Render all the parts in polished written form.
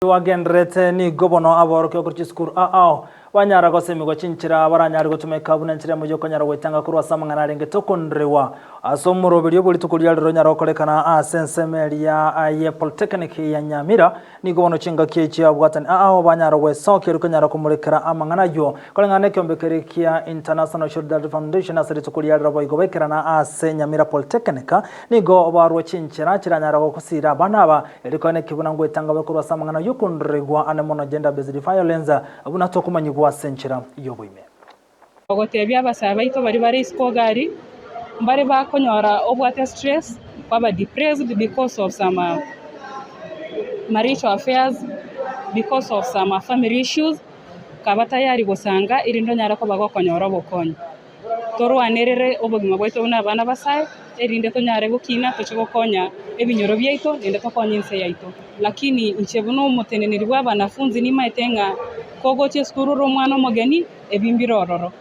Wagendrete ni gobono aboroke kurchi skuru wanyara gosemi gochinchira baranyari gutumeka bunanchira mu jokonyara wetanga kurwa samangana renge tokondrewa asomuro bilyo buli tukulia ronyara okolekana sensemelia ye polytechnic ya Nyamira ni gobono chinga kichi abwatani banyara wesoke rukonyara kumurekera amangana yo kolengane kyombekerekia International Shule Foundation asiri tukulia rabo igobekerana Nyamira Polytechnic ni go barwo chinchira chiranyara gokusira banaba erikone kibuna ngwetanga bakurwa samangana yokondrewa anemono gender based violence abuna tokumanyi senchira yobuime ogotebya abasaba ito bari iskogari mbare bakonyora obwate stress kwaba depressed because of some marital affairs, because of some family issues kabata yari gosanga irindo nyara ko bagokonyora bokonyo torwanerere obugima bwaito n'abana basaye erinde to nyare gukina tochogokonya ebinyoro byaito nende tokonyinse yaito lakini nchebuno umuteneneri w'abanafunzi ni maetenga kogoche skuru romwana mogeni ebimbirororo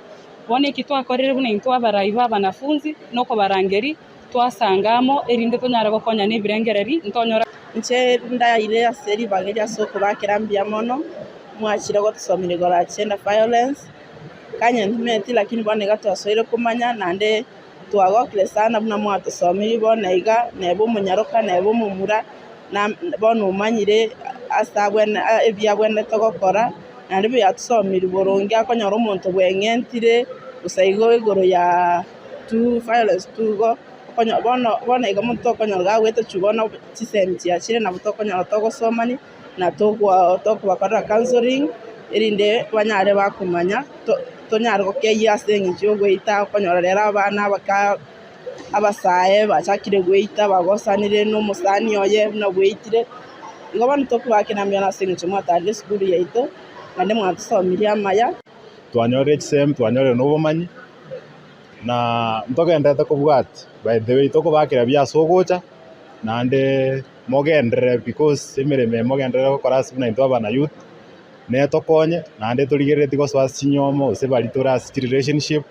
bone kitwakorere bune intwa baraiba abanafunzi noko barangeri twasangamo erinde tonyara gokonya nebirengereri ntonyora nche ndaire aseri bageja soko bakirambia mono mwachira gotusomire gora gender violence kanya ntimeti lakini bone gatwasoire kumanya nande twagokire sana buna mwatusomire bone iga nebo munyaroka nebo mumura na bone umanyire asabwe ebyabwene togokora nandi byatusomire borongi akonyora umuntu bwengentire usaigo igoro ya tu violence tugo konyo bona iga muntu konyora gawete chubona chisemti achire na buto konyora togosomani na tokubakora counseling irinde banyare bakumanya tonyara gokeya asengi cyogweita konyora rera abana baka abasaye bachakire gweita bagosanire no musani oye na gweitire ngobana tokubakinambya na sengi cyomwatari school yaito nande mwatusomire amaya twanyore chisem twanyore n'ubumanyi na ntogendete kubwati by the way tokubakira byasogocha nande mogendere because emireme mogendere gukora sibina into abana youth ne tokonye nande turigerete goswa sinyomo se bari tora relationship